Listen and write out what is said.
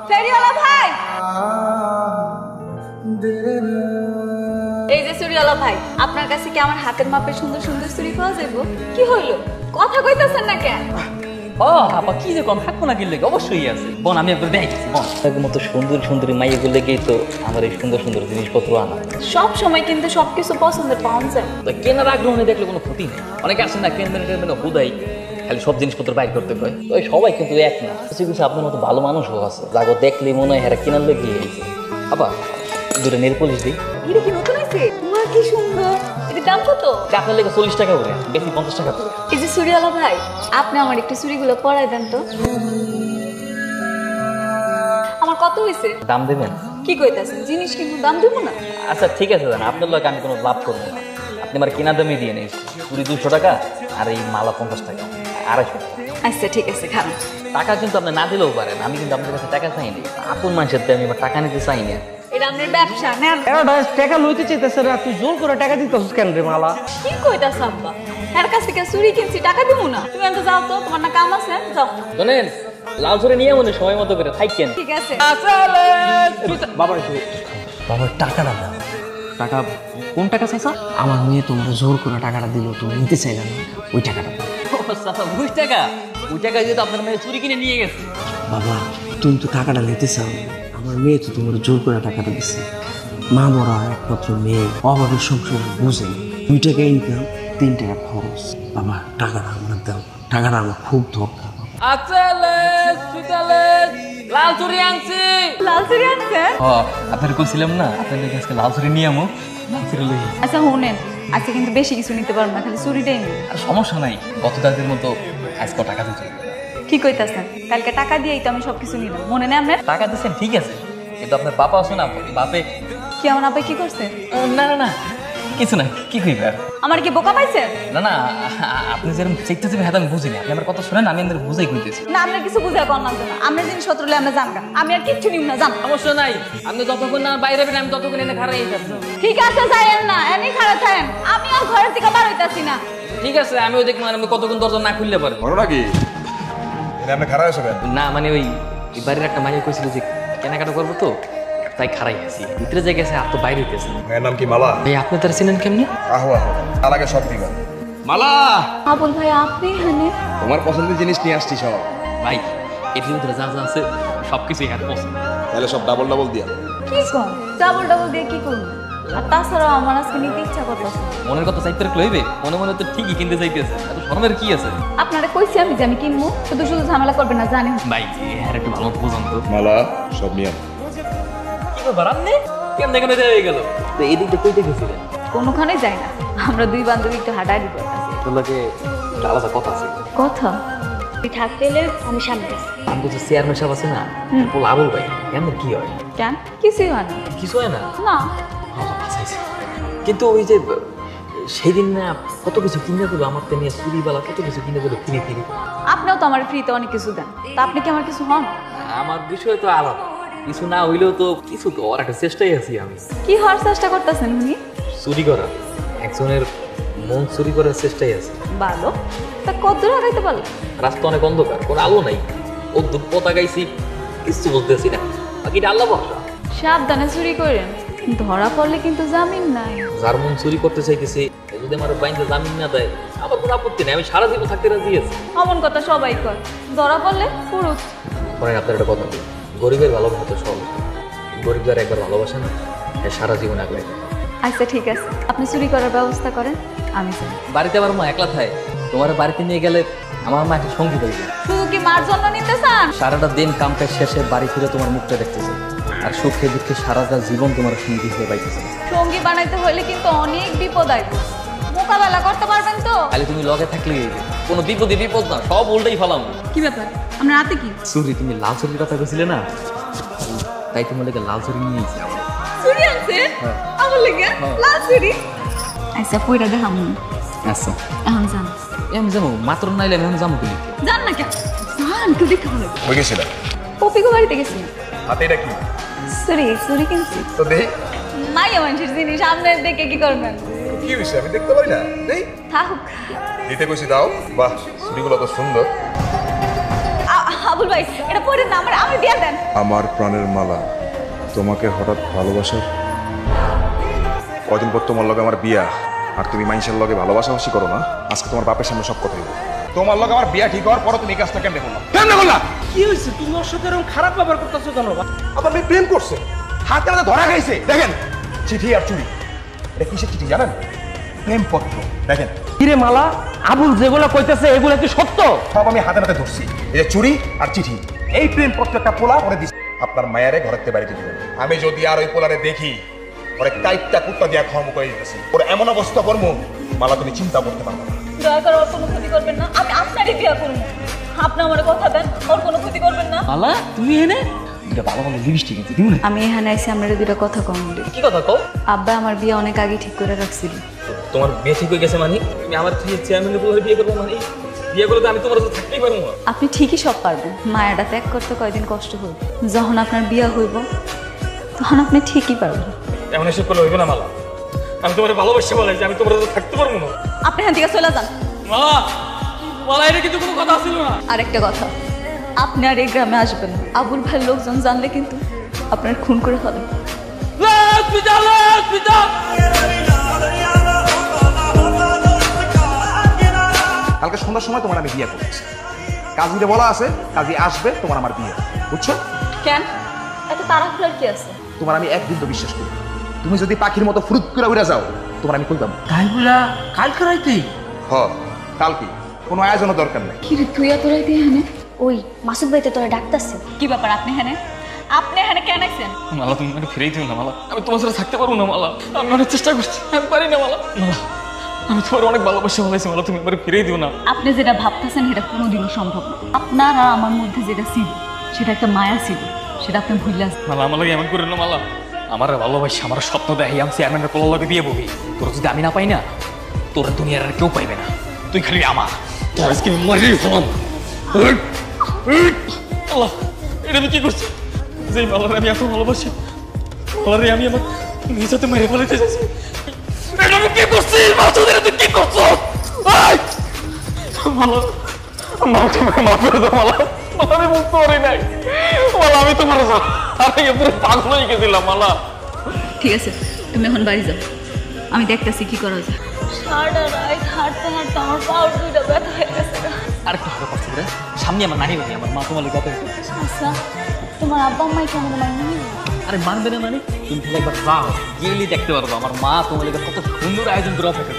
ফেরিওয়ালা ভাই, এই যে চুরিওয়ালা ভাই, আপনার কাছে কি আমার হাতের মাপের সুন্দর সুন্দর চুরি পাওয়া যাবে? কি হইলো, কথা কইতাছেন না কেন? ও আপা কি যে কম থাকবো না কিনলে অবশ্যই আছে বোন, আমি একবার দেখছি বোন এর মতো সুন্দর সুন্দরী মাইয়াগুলো লেগেই তো আমার এই সুন্দর সুন্দর জিনিসপত্র আনা। সব সময় কিন্তু সবকিছু পছন্দের পাওয়া যায় তো কেনার আগ্রহ নিয়ে দেখলে কোনো ক্ষতি নেই। অনেকে আসে না কেনবেন হুদাই খালি সব জিনিসপত্র বাইর করতে হয়, তো সবাই কিন্তু এক না, কিছু কিছু আপনার মতো ভালো মানুষও আছে যাগো দেখলেই মনে হয় হেরা কেনার লেগে গিয়েছে। আপা দুটো নেল পলিশ দিই। এটা কি নতুন আছে? তোমার কি সুন্দর, এটার দাম কত? আপনার লেগে 40 টাকা করে, বেশি 50 টাকা করে। এই যে চুরিওয়ালা ভাই, আপনি আমার একটু চুরিগুলো পরাই দেন তো। আমার কত হয়েছে? দাম দেবেন? কি কইতাছেন, জিনিস কিন্তু দাম দেবো না? আচ্ছা ঠিক আছে জান, আপনার লোক আমি কোনো লাভ করবো না, আপনি আমার কেনা দামই দিয়ে নেই। চুরি 200 টাকা আর এই মালা 50 টাকা, 250 টাকা। আচ্ছা ঠিক আছে, খান। টাকা কিন্তু আপনি না দিলেও পারেন, আমি কিন্তু আপনার কাছে টাকা চাইনি, আপন মানুষের আমি এবার টাকা নিতে চাই না। এটা আপনার ব্যবসা নেন। টাকা লইতে চাইতেছে না, তুই জোর করে টাকা দিতেছিস কেন রে মালা? কি কইতাছ আব্বা, এর কাছ থেকে চুরি কিনছি, টাকা দিব না? তুমি এত যাও তো, তোমার না কাম আছে, যাও। শোনেন, লাল ধরে নিয়ে মনে সময় মতো করে থাকেন। ঠিক আছে। বাবা একটু বাবা টাকা না দাও। টাকা? কোন টাকা চাচা? আমার মেয়ে তোমরা জোর করে টাকাটা দিল, তুমি নিতে চাইলে না, ওই টাকাটা দাও। চাচা 20 টাকা? ওই টাকা দিয়ে তো আপনার মেয়ে চুরি কিনে নিয়ে গেছে। বাবা তুমি তো টাকাটা নিতে চাও, আমার মেয়ে তো তোমার জোর করে টাকাটা দিচ্ছে। মা মরা একমাত্র মেয়ে, অভাবের সংসার বুঝে 2 টাকা ইনকাম, 3 টাকা খরচ। বাবা টাকাটা আমার দাও, টাকাটা আমার খুব দরকার। লাল চুরি আনছি। লাল চুরি আনছে? আপনার কইছিলাম না আপনার লেগে আজকে লাল চুরি নিয়ে আমো, লাল চুরি লই। আচ্ছা শুনেন, আজকে কিন্তু বেশি কিছু নিতে পারবো না, খালি চুরিটাই নিন। আর সমস্যা নাই, গত তাদের মতো আজকে টাকা দিতে। কি কইতাছেন, কালকে টাকা দিয়েই তো আমি সবকিছু নিলাম, মনে নেই আপনার? টাকা দিচ্ছেন ঠিক আছে, কিন্তু আপনার বাবা আছে না, বাপে কি আমার আব্বা কি করছে? না না না কিছু না, কি কইবে? আমার কি বোকা পাইছেন? না না, আপনি যেরকম চেকতে যাবে হ্যাঁ আমি বুঝিনি, আপনি আমার কথা শুনেন, আমি আপনার বুঝাই কইতেছি। না, আপনার কিছু বুঝে করলাম না, আপনার জিনিসপত্র আমরা জানগা, আমি আর কিচ্ছু নিব না, জান। সমস্যা নাই, আপনি যতক্ষণ না বাইরে বেরেন আমি ততক্ষণ এনে খারাই থাকবো। ঠিক আছে, যাইয়েন না, এমনি খারাপ থাকেন, আমি আর ঘরের থেকে বার হইতাছি না। ঠিক আছে, আমিও দেখবো আমি কতক্ষণ দরজা না খুললে পারে। বলো নাকি আপনি খারাপ আছো কেন? না মানে ওই বাড়ির একটা মাইয়া কইছিল যে কেনাকাটা করবো তো, তাই খারাই আছি, ভিতরে যে গেছে আর তো বাইরে হইতেছে। এর নাম কি মালা? ভাই আপনি তার চিনেন কেমনি? আহো আহো, তালাকে সব দিবা। মালা, আবুল ভাই আপনি এখানে? তোমার পছন্দের জিনিস নিয়ে আসছি সব। ভাই এটির ভিতরে যা যা আছে সবকিছু এখানে পছন্দ। তাহলে সব ডাবল ডাবল দিয়া। কি কম, ডাবল ডাবল দিয়ে কি করবো? আর তাছাড়াও আমার আজকে নিতে ইচ্ছা করতেছে। মনের কথা চাইতে লইবে, মনে মনে তো ঠিকই কিনতে চাইতেছে, এত শরমের কি আছে? আপনারা কইছি আমি যে আমি কিনবো, শুধু শুধু ঝামেলা করবেন না, জানেন। ভাই হ্যাঁ একটু ভালো বুঝান তো। মালা সব নিয়ে আনো। কি ব্যাপার আপনি কেমন কেন হয়ে গেল? তো এই দিকটা কইতে গেছিলেন? কোনোখানে যাই না, আমরা দুই বান্ধবী একটু হাঁটাহাঁটি করতেছি। তোলাকে আলাদা কথা আছে। কথা? তুই থাকতে এলে আমি সামনে আছি। আমি বলছি চেয়ারম্যান সাহেব আছে না, বল আবুল ভাই কেমন কি হয়? কেন, কিছুই হয় না। কিছু হয় না? না। কিন্তু ওই যে সেদিন না কত কিছু কিনে দিল আমার তো নিয়ে, চুরিবালা কত কিছু কিনে দিল ফিরে ফিরে। আপনিও তো আমার ফ্রিতে অনেক কিছু দেন, তা আপনি কি আমার কিছু হন? আমার বিষয় তো আলাদা, কিছু না হইলেও তো কিছু তো ওর একটা চেষ্টাই আছি আমি। কি হওয়ার চেষ্টা করতেছেন উনি? চুরি করা, একজনের মন চুরি করার চেষ্টাই আছে। ভালো, তা কত দূর আগাইতে পারলেন? রাস্তা অনেক অন্ধকার, কোনো আলো নাই, ও দুপতা গাইছি কিছু বলতেছি না, বাকিটা আল্লাহ ভরসা। সাবধানে চুরি করেন, ধরা পড়লে কিন্তু জামিন নাই। যার মন চুরি করতে চাইতেছি যদি আমার বাইন্দে জামিন না দেয় আমার কোনো আপত্তি নেই, আমি সারা জীবন থাকতে রাজি আছি। অমন কথা সবাই কর, ধরা পড়লে পুরুষ। পরে আপনার একটা কথা বলি, গরিবের ভালোবাসা তো সব, গরিব যারা একবার ভালোবাসে না সারা জীবন আগলে। আচ্ছা ঠিক আছে, আপনি চুরি করার ব্যবস্থা করেন, আমি যাই। বাড়িতে আমার মা একলা থাকে, তোমার বাড়িতে নিয়ে গেলে আমার মা একটা সঙ্গী পাইবে। শুধু কি মার জন্য নিতে চান? সারাটা দিন কাম কাজ শেষে বাড়ি ফিরে তোমার মুখটা দেখতেছে, আর সুখে দুঃখে সারাটা জীবন তোমার সঙ্গী হয়ে পাইতেছে। সঙ্গী বানাইতে হলে কিন্তু অনেক বিপদ আইবে, মোকাবেলা করতে পারবেন তো? খালি তুমি লগে থাকলে কোনো বিপদে বিপদ না, সব উল্টাই ফেলাম। কি ব্যাপার, আমরা রাতে কি চুরি? তুমি লাল চুরির কথা বলছিলে না, তাই তোমার লেগে লাল চুরি নিয়ে এসেছি। চুরি আনছে আমার লেগে? লাল চুরি? আচ্ছা পয়রা দেখাম। আচ্ছা এখন যান। আমি যাবো মাত্র নাইলে আমি যাবো বলি। যান না কেন, যান, একটু দেখতে ভালো। ওই গেছিলাম পপিকো বাড়িতে গেছি। হাতে এটা কি? চুরি চুরি কিনছি তো দেখি। মাইয়া মানুষের জিনিস, আপনি দেখে কি করবেন? কি হয়েছে আমি দেখতে পারি না? দেই থাকুক। দিতে কইছি দাও। বাহ, চুড়িগুলো তো সুন্দর। আবুল ভাই এটা পরে না আমার দিয়ে দেন। আমার প্রাণের মালা, তোমাকে হঠাৎ ভালোবাসার কদিন পর তোমার লগে আমার বিয়া, আর তুমি মানুষের লগে ভালোবাসাবাসি করো না। আজকে তোমার বাপের সামনে সব কথা বলবো। তোমার লগে আমার বিয়া ঠিক হওয়ার পর তুমি এই কাজটা কেমনে করলা? কেমনে করলা? কি হয়েছে? তুমি ওর সাথে এরকম খারাপ ব্যবহার করতেছো কেন? আমার মেয়ে প্রেম করছে, হাতে হাতে ধরা খাইছে। দেখেন চিঠি আর চুড়ি, এটা কিসের চিঠি জানেন? প্রেমপত্র। দেখেন কিরে মালা, আবুল যেগুলো কইতেছে এগুলো কি সত্য? সব আমি হাতে হাতে ধরছি। এই যে চুড়ি আর চিঠি, এই প্রেমপত্র একটা পোলা ওরে দিছি আপনার মায়ারে ঘরেতে বাড়িতে দিবেন। আমি যদি আর ওই পোলারে দেখি ওরে কাইটটা কুত্তা দিয়া খাওয়ামু করে দিতেছি। ওর এমন অবস্থা করবো মালা তুমি চিন্তা করতে পারবো না। দয়া করে ওর কোনো ক্ষতি করবেন না, আমি আপনারই বিয়ে করব। আপনি আমার কথা দেন, ওর কোনো ক্ষতি করবেন না। মালা তুমি এনে দুটা ভালো ভালো লিপস্টিক আছে দিব না? আমি এখানে আইসি আমরা দুটো কথা কম বলি। কি কথা কও? আব্বা আমার বিয়ে অনেক আগে ঠিক করে রাখছিল। তোমার বিয়ে ঠিক হয়ে গেছে মানে? তুমি আমার থেকে চেয়ারম্যানের বলে বিয়ে করবো মানে? বিয়ে করলে তো আমি তোমার সাথে থাকতেই পারবো না। আপনি ঠিকই সব পারবেন, মায়াটা ত্যাগ করতে কয়দিন কষ্ট হইব। যখন আপনার বিয়ে হইব তখন আপনি ঠিকই পারবেন। এমন এসব করলে হইবে না মালা। আমি তোমার ভালোবাসা বলে যে আমি তোমার সাথে থাকতে পারবো না। আপনি এখান থেকে চলে যান। মালা, মালা এটা কিন্তু কোনো কথা ছিল না। আরেকটা কথা, আপনি আর এই গ্রামে আসবেন না। আবুল ভাইয়ের লোকজন জানলে কিন্তু আপনার খুন করে ফেলেন। কালকে সন্ধ্যার সময় তোমার আমি বিয়ে করছি। কাজীরে বলা আছে, কাজী আসবে, তোমার আমার বিয়ে, বুঝছো? কেন এত তাড়াহুড়ার কি আছে? তোমার আমি একদিন তো বিশ্বাস করি। তুমি যদি পাখির মতো ফুরুত করে উড়ে যাও, তোমার আমি কইতাম। তাই বলা কালকে রাইতে? হ, কালকে কোনো আয়োজনের দরকার নেই। কি রে তুই এত রাইতে এখানে? ওই মাসুদ ভাই তো তোরা ডাকতাছে। কি ব্যাপার আপনি এখানে? আপনি এখানে কেন আইছেন? মালা তুমি আমাকে ফিরেই দিও না মালা। আমি তোমার সাথে থাকতে পারবো না মালা। আমি অনেক চেষ্টা করছি, আমি পারি না মালা। মালা, আমি তোমার অনেক ভালোবাসা বলেছি মালা, তুমি আমার ফিরেই দিও না। আপনি যেটা ভাবতেছেন সেটা কোনোদিনও সম্ভব না। আপনার আর আমার মধ্যে যেটা ছিল সেটা একটা মায়া ছিল, সেটা আপনি ভুলে আসছেন। মালা, আমার লাগে এমন করে না মালা। আমার ভালোবাসা, আমার স্বপ্ন দেখি আমি চেয়ারম্যানের পোলার লগে বিয়ে ববি। তোর যদি আমি না পাই না, তোর দুনিয়ার আর কেউ পাইবে না। তুই খালি আমার। তোর আজকে মারি ফেলাম। আল্লাহ, এটা আমি কি করছি? যে মালারে আমি এত ভালোবাসি, মালারে আমি আমার নিজেতে মেরে ফেলতে চাইছি। এটা আমি কি করছি? মাসুদের তুই কি করছো? মালা, মা তোমাকে মাফ করে দাও মালা। মালা, আমি বুঝতে পারি নাই মালা, আমি তোমার আমি পুরো পাগল হয়ে গেছিলাম মালা। ঠিক আছে, তুমি এখন বাড়ি যাও, আমি দেখতেছি কি করা যায়। সারাটা রাত হাঁটতে হাঁটতে আমার পাও দুইটা ব্যথা হয়ে গেছে। আরেকটু ভালো করছি রে, সামনে আমার নানি বাড়ি, আমার মা তোমার কথা। আচ্ছা, তোমার আব্বা আম্মাই কেমন মানে? আরে মানবে না মানে? তুমি তাহলে একবার যাও, গেলেই দেখতে পারবো আমার মা তোমার কত সুন্দর আয়োজন করে থাকে।